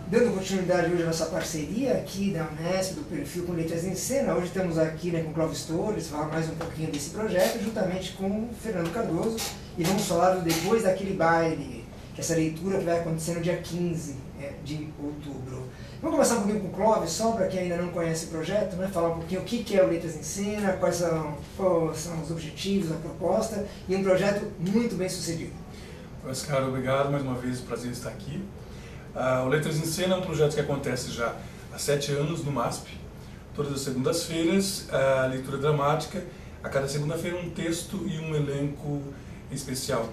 Dando continuidade hoje à nossa parceria aqui da Unesp, do Perfil com Letras em Cena, hoje estamos aqui, né, com o Clóvis Torres, falar mais um pouquinho desse projeto, juntamente com o Fernando Cardoso, e vamos falar do Depois daquele Baile, que é essa leitura que vai acontecer no dia 15 de outubro. Vamos começar um pouquinho com o Clóvis, só para quem ainda não conhece o projeto, né, falar um pouquinho o que é o Letras em Cena, quais são os objetivos, a proposta, e um projeto muito bem sucedido. Oscar, obrigado mais uma vez, prazer estar aqui. O Letras em Cena é um projeto que acontece já há 7 anos no MASP. Todas as segundas-feiras, a leitura dramática, a cada segunda-feira um texto e um elenco especial.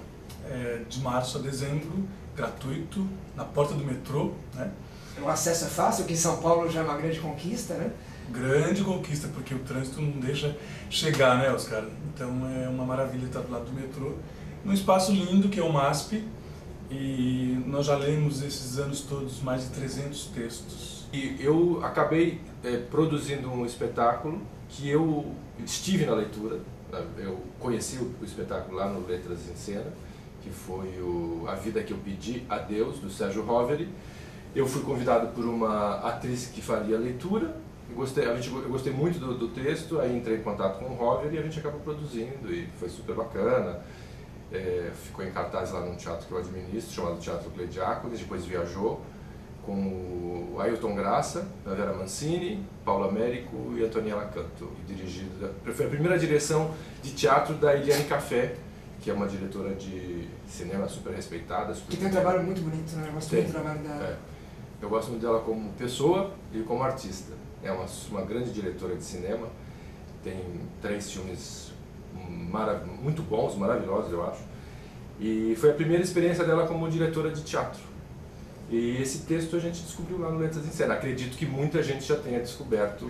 De março a dezembro, gratuito, na porta do metrô, né? O acesso é fácil, que em São Paulo já é uma grande conquista, né? Grande conquista, porque o trânsito não deixa chegar, né, Oscar? Então é uma maravilha estar do lado do metrô, num espaço lindo que é o MASP, e nós já lemos esses anos todos mais de 300 textos. E eu acabei produzindo um espetáculo que eu estive na leitura. Eu conheci o espetáculo lá no Letras em Cena, que foi A Vida que eu Pedi a Deus, do Sérgio Roveri. Eu fui convidado por uma atriz que faria a leitura. Eu gostei muito do texto, aí entrei em contato com o Roveri e a gente acabou produzindo e foi super bacana. Ficou em cartaz lá num teatro que eu administro, chamado Teatro Cleidiácones, depois viajou com o Ailton Graça, a Vera Mancini, Paulo Américo e Antoniela Lacanto. Foi a primeira direção de teatro da Eliane Café, que é uma diretora de cinema super respeitada. Que tem um trabalho muito bonito, né? Eu gosto muito do trabalho dela. Eu gosto muito dela como pessoa e como artista. É uma grande diretora de cinema, tem 3 filmes muito bons, maravilhosos, eu acho. E foi a primeira experiência dela como diretora de teatro. E esse texto a gente descobriu lá no Letras em Cena. Acredito que muita gente já tenha descoberto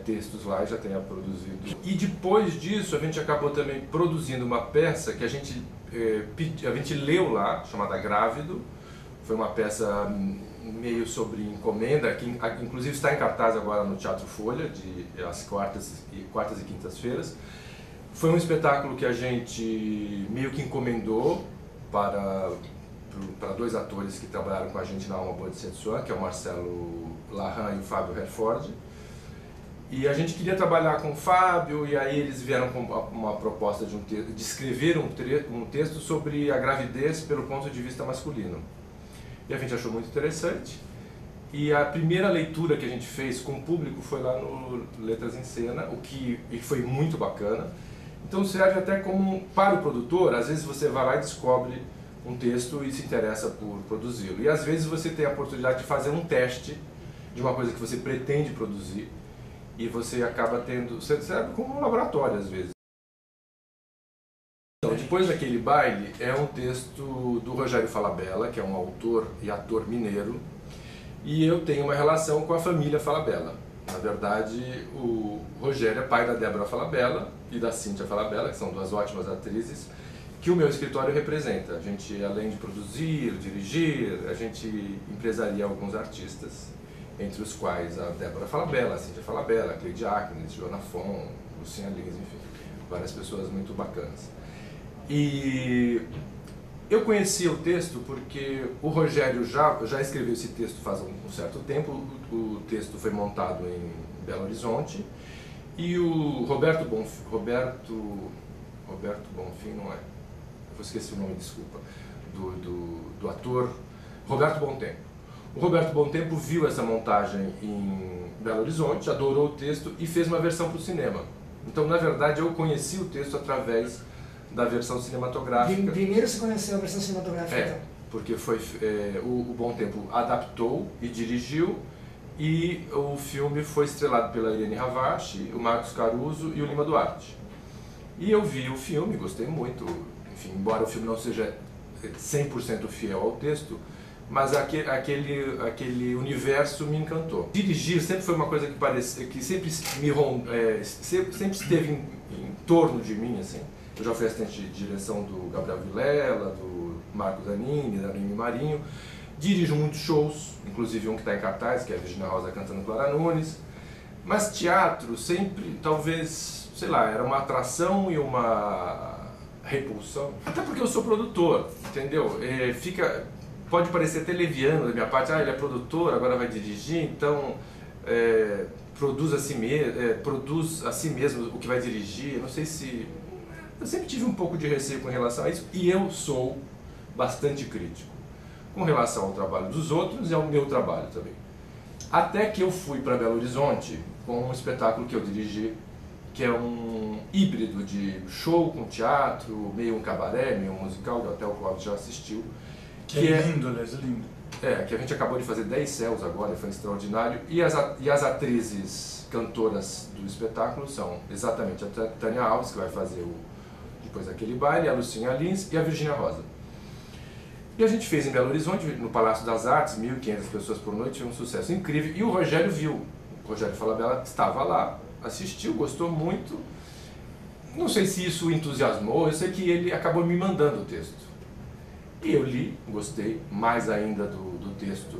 textos lá e já tenha produzido. E depois disso a gente acabou também produzindo uma peça que a gente leu lá, chamada Grávido. Foi uma peça meio sobre encomenda, que inclusive está em cartaz agora no Teatro Folha, às quartas e quintas-feiras. Foi um espetáculo que a gente meio que encomendou para 2 atores que trabalharam com a gente na Alma Boa de Setsuan, que é o Marcelo Larran e o Fábio Herford. E a gente queria trabalhar com o Fábio, e aí eles vieram com uma proposta de escrever um texto sobre a gravidez pelo ponto de vista masculino. E a gente achou muito interessante. E a primeira leitura que a gente fez com o público foi lá no Letras em Cena, e foi muito bacana. Então serve até como para o produtor, às vezes você vai lá e descobre um texto e se interessa por produzi-lo. E às vezes você tem a oportunidade de fazer um teste de uma coisa que você pretende produzir e você acaba tendo, você serve como um laboratório às vezes. Então, Depois daquele Baile é um texto do Rogério Falabella, que é um autor e ator mineiro, e eu tenho uma relação com a família Falabella. Na verdade, o Rogério é pai da Débora Falabella e da Cíntia Falabella, que são 2 ótimas atrizes, que o meu escritório representa. A gente, além de produzir, dirigir, a gente empresaria alguns artistas, entre os quais a Débora Falabella, a Cíntia Falabella, a Cleide Acnes, Joana Fon, Lucinha Lins, enfim, várias pessoas muito bacanas. E eu conhecia o texto porque o Rogério já escreveu esse texto faz um certo tempo. O texto foi montado em Belo Horizonte e o Roberto Bonfim, não é? Eu esqueci o nome, desculpa, do ator Roberto Bom Tempo. O Roberto Bom Tempo viu essa montagem em Belo Horizonte, adorou o texto e fez uma versão para o cinema. Então, na verdade, eu conheci o texto através da versão cinematográfica. Primeiro você conheceu a versão cinematográfica, então? Porque o Bom Tempo adaptou e dirigiu, e o filme foi estrelado pela Irene Ravache, o Marcos Caruso e o Lima Duarte. E eu vi o filme, gostei muito, enfim, embora o filme não seja 100% fiel ao texto, mas aquele universo me encantou. Dirigir sempre foi uma coisa que sempre esteve em torno de mim, assim. Eu já fui assistente de direção do Gabriel Vilela, do Marco Zanini, da Nini Marinho. Dirijo muitos shows, inclusive um que está em cartaz, que é a Virginia Rosa cantando Clara Nunes. Mas teatro sempre, talvez, sei lá, era uma atração e uma repulsão. Até porque eu sou produtor, entendeu? pode parecer até leviano da minha parte, ele é produtor, agora vai dirigir, então produz a si mesmo o que vai dirigir. Não sei se... Eu sempre tive um pouco de receio com relação a isso, e eu sou bastante crítico com relação ao trabalho dos outros e ao meu trabalho também. Até que eu fui para Belo Horizonte com um espetáculo que eu dirigi, que é um híbrido de show com teatro, meio um cabaré, meio um musical, que até o Clóvis já assistiu. Que é lindo, aliás, é lindo. Que a gente acabou de fazer 10 céus agora, foi extraordinário. E as atrizes cantoras do espetáculo são exatamente a Tânia Alves, que vai fazer depois aquele baile, a Lucinha Lins e a Virgínia Rosa. E a gente fez em Belo Horizonte, no Palácio das Artes, 1.500 pessoas por noite, foi um sucesso incrível. E o Rogério viu, o Rogério Falabella estava lá, assistiu, gostou muito. Não sei se isso o entusiasmou, eu sei que ele acabou me mandando o texto. E eu li, gostei, mais ainda do texto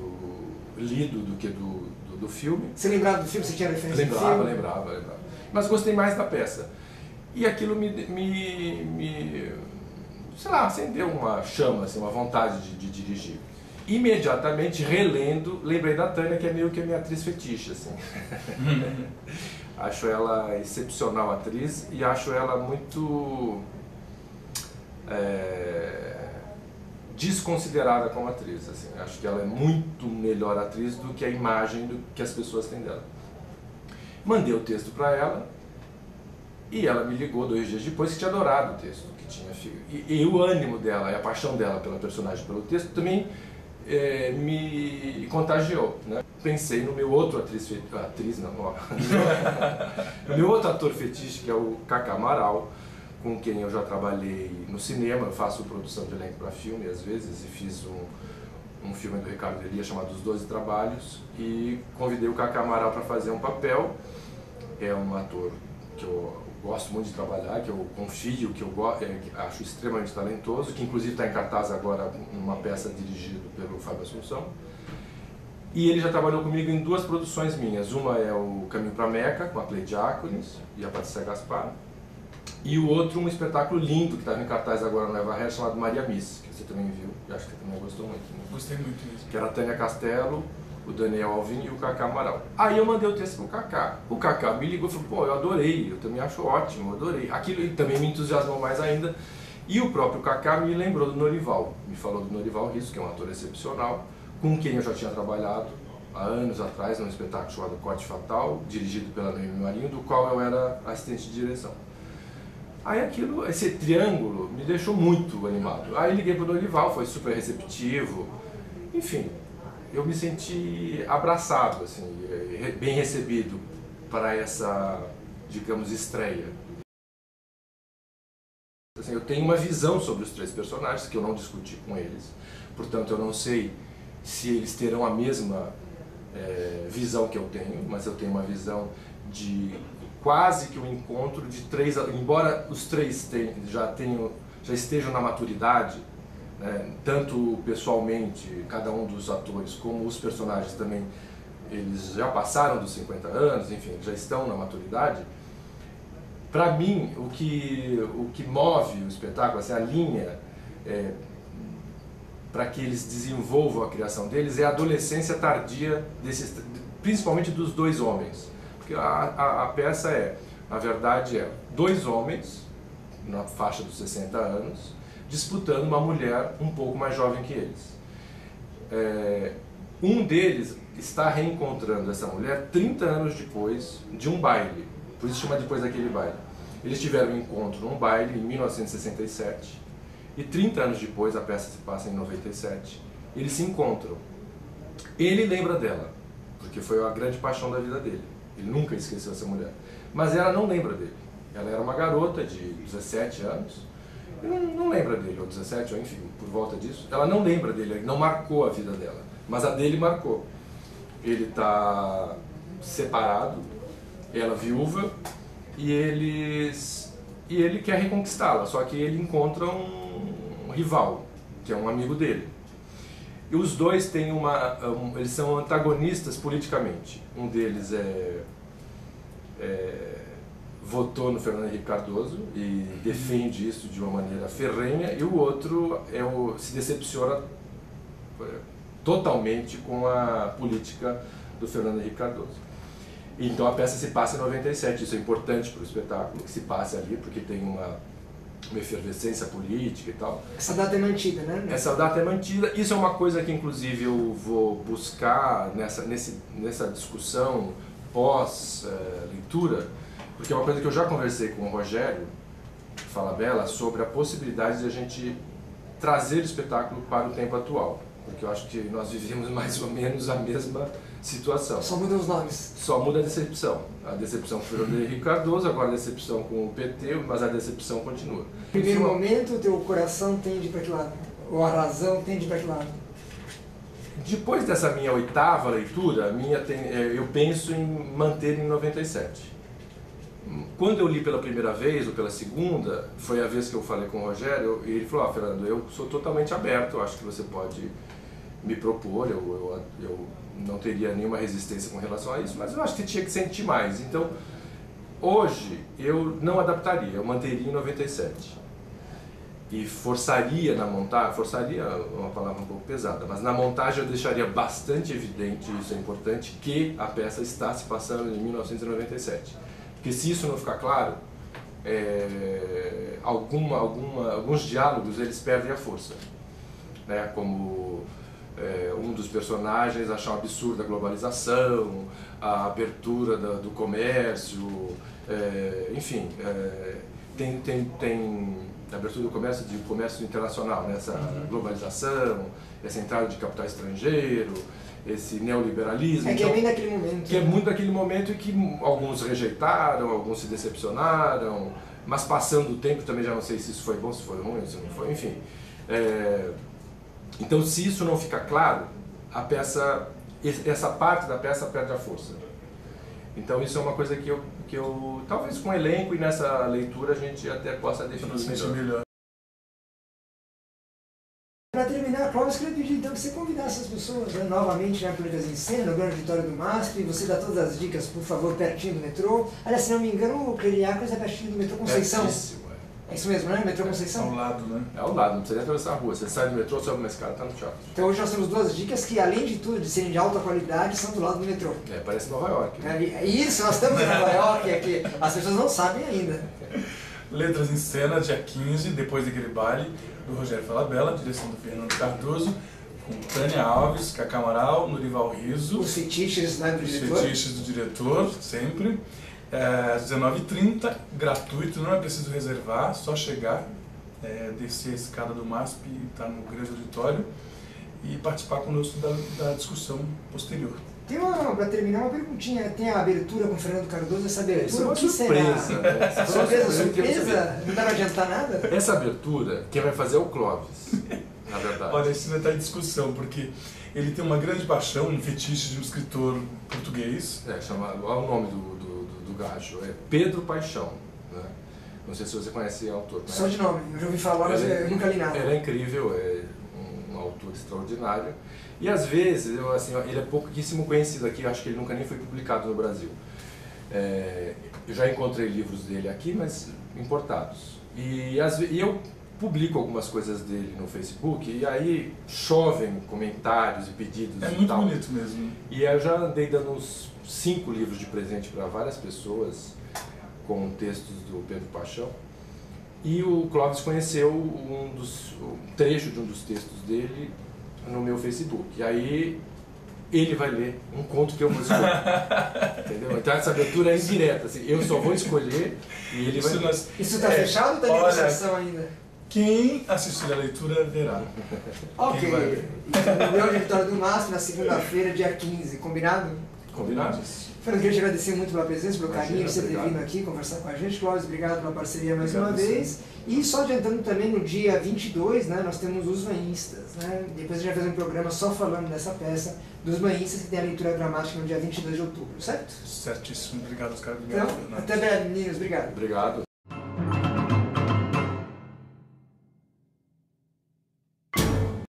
lido do que do filme. Você lembrava do filme? Você tinha referência do filme? Lembrava. Mas gostei mais da peça. E aquilo sei lá, acendeu uma chama, assim, uma vontade de dirigir. Imediatamente, relendo, lembrei da Tânia, que é meio que a minha atriz fetiche, assim. Acho ela excepcional atriz e acho ela muito desconsiderada como atriz, assim. Acho que ela é muito melhor atriz do que a imagem que as pessoas têm dela. Mandei o texto para ela e ela me ligou 2 dias depois que tinha adorado o texto, que tinha e o ânimo dela e a paixão dela pela personagem, pelo texto, também me contagiou, né? Pensei no meu outro no meu outro ator fetiche, que é o Cacá Amaral, com quem eu já trabalhei no cinema. Eu faço produção de elenco para filme às vezes, e fiz um filme do Ricardo Elia chamado Os 12 Trabalhos, e convidei o Cacá Amaral para fazer um papel. É um ator que eu gosto muito de trabalhar, que eu confio, que eu acho extremamente talentoso, que inclusive está em cartaz agora numa peça dirigida pelo Fábio Assunção. E ele já trabalhou comigo em 2 produções minhas. Uma é o Caminho para Meca, com a Cleide Diáconis e a Patrícia Gaspar. E o outro, um espetáculo lindo, que estava em cartaz agora no Eva Hair, chamado Maria Miss, que você também viu, e acho que você também gostou muito. Né? Gostei muito mesmo. Que era a Tânia Castelo, o Daniel Alvim e o Cacá Amaral. Aí eu mandei o texto pro Cacá. O Cacá me ligou e falou, pô, eu adorei, eu também acho ótimo, eu adorei. Aquilo também me entusiasmou mais ainda. E o próprio Cacá me lembrou do Norival, me falou do Norival Risso, que é um ator excepcional, com quem eu já tinha trabalhado há anos atrás num espetáculo chamado Corte Fatal, dirigido pela Noemi Marinho, do qual eu era assistente de direção. Aí esse triângulo me deixou muito animado. Aí liguei pro Norival, foi super receptivo, enfim, eu me senti abraçado, assim, bem recebido para essa, digamos, estreia. Assim, eu tenho uma visão sobre os 3 personagens que eu não discuti com eles, portanto eu não sei se eles terão a mesma visão que eu tenho, mas eu tenho uma visão de quase que um encontro de 3, embora os 3 já estejam na maturidade, né, tanto pessoalmente, cada um dos atores, como os personagens também, eles já passaram dos 50 anos, enfim, já estão na maturidade. Para mim, o que move o espetáculo, assim, a linha para que eles desenvolvam a criação deles é a adolescência tardia, principalmente dos 2 homens. Porque a peça na verdade, 2 homens, na faixa dos 60 anos, disputando uma mulher um pouco mais jovem que eles. Um deles está reencontrando essa mulher 30 anos depois de um baile, por isso chama Depois daquele baile. Eles tiveram um encontro num baile em 1967, e 30 anos depois, a peça se passa em 97, eles se encontram. Ele lembra dela, porque foi a grande paixão da vida dele. Ele nunca esqueceu essa mulher. Mas ela não lembra dele. Ela era uma garota de 17 anos, e não lembra dele, ou 17, ou enfim, por volta disso. Ela não lembra dele, ele não marcou a vida dela, mas a dele marcou. Ele está separado, ela viúva, e ele quer reconquistá-la, só que ele encontra um rival, que é um amigo dele. E os 2 têm eles são antagonistas politicamente. Um deles votou no Fernando Henrique Cardoso e defende isso de uma maneira ferrenha, e o outro se decepciona totalmente com a política do Fernando Henrique Cardoso. Então a peça se passa em 97, isso é importante para o espetáculo, que se passe ali, porque tem uma efervescência política e tal. Essa data é mantida, né? Essa data é mantida. Isso é uma coisa que, inclusive, eu vou buscar nessa discussão pós-leitura, porque é uma coisa que eu já conversei com o Rogério Falabella sobre a possibilidade de a gente trazer o espetáculo para o tempo atual, porque eu acho que nós vivemos mais ou menos a mesma situação. Só mudam os nomes. Só muda a decepção. A decepção com o Fernando Henrique Cardoso, agora a decepção com o PT, mas a decepção continua. No primeiro momento, o teu coração tende para que lado? Ou a razão tende para que lado? Depois dessa minha 8ª leitura, eu penso em manter em 97. Quando eu li pela primeira vez ou pela segunda, foi a vez que eu falei com o Rogério, e ele falou: Fernando, eu sou totalmente aberto, eu acho que você pode me propor, eu não teria nenhuma resistência com relação a isso, mas eu acho que tinha que sentir mais. Então, hoje, eu não adaptaria, eu manteria em 97. E forçaria na montagem, forçaria é uma palavra um pouco pesada, mas na montagem eu deixaria bastante evidente, isso é importante, que a peça está se passando em 1997. Porque se isso não ficar claro, alguns diálogos eles perdem a força, né? Como um dos personagens achar um absurdo a globalização, a abertura do comércio, enfim, tem a abertura do comércio internacional, né? Essa globalização, essa entrada de capital estrangeiro, esse neoliberalismo. Que é bem daquele momento. Que é muito daquele momento e que alguns rejeitaram, alguns se decepcionaram, mas passando o tempo também já não sei se isso foi bom, se foi ruim, se não foi, enfim. Então, se isso não ficar claro, a peça, essa parte da peça perde a força. Então, isso é uma coisa que eu talvez com o elenco e nessa leitura a gente até possa definir melhor. Para terminar, Clóvis, eu queria pedir então que você convidasse as pessoas novamente para Letras em Cena, o Grande Vitória do MASP, você dá todas as dicas, por favor, pertinho do metrô. Aliás, se não me engano, o Cleriacas é pertinho do metrô Conceição. É isso mesmo, né? Metrô Conceição? É ao lado, né? É ao lado, não precisa nem atravessar a rua. Você sai do metrô, sobe uma escada, está no teatro. Então hoje nós temos 2 dicas que, além de tudo, de serem de alta qualidade, são do lado do metrô. Parece Nova York. Né? Isso, nós estamos em Nova York, é que as pessoas não sabem ainda. Letras em Cena, dia 15, depois daquele baile, do Rogério Falabella, direção do Fernando Cardoso, com Tânia Alves, Cacá Amaral, Norival Riso. Os fetiches, né, do diretor? Os fetiches do diretor, sempre. Às 19h30, gratuito, não é preciso reservar, só chegar, descer a escada do MASP e estar no grande auditório e participar conosco da discussão posterior. Tem para terminar, uma perguntinha. Tem a abertura com o Fernando Cardoso, essa abertura, o que será? Surpresa? Não dá para adiantar nada? Essa abertura, quem vai fazer é o Clóvis, na verdade. Olha, isso vai estar em discussão, porque ele tem uma grande paixão, um fetiche de um escritor português. Olha o nome do gajo, é Pedro Paixão, né? Não sei se você conhece o autor. Só de nome, eu já ouvi falar, mas eu nunca li nada. Ele é incrível, é um autor extraordinário. E às vezes, ele é pouquíssimo conhecido aqui, eu acho que ele nunca nem foi publicado no Brasil. Eu já encontrei livros dele aqui, mas importados. E eu publico algumas coisas dele no Facebook, e aí chovem comentários e pedidos. É muito bonito mesmo. E eu já andei dando uns 5 livros de presente para várias pessoas, com textos do Pedro Paixão. E o Clóvis conheceu um trecho de um dos textos dele no meu Facebook. E aí ele vai ler um conto que eu vou escolher. Entendeu? Então essa abertura é indireta. Assim, eu só vou escolher e ele vai ler. Isso está fechado ou está em negociação ainda? Quem assistir a leitura verá. Ok. No meu Vitória do MASP, na segunda-feira, dia 15. Combinado? Combinado. Fernando, queria te agradecer muito pela presença, pelo carinho, você ter vindo aqui conversar com a gente. Clóvis, obrigado pela parceria mais uma vez. E só adiantando também, no dia 22, né, nós temos os Maístas. Né? Depois a gente vai fazer um programa só falando dessa peça dos Maístas, que tem a leitura dramática no dia 22 de outubro, certo? Certíssimo. Obrigado, Oscar. Obrigado, então, até breve, meninos. Obrigado. Obrigado.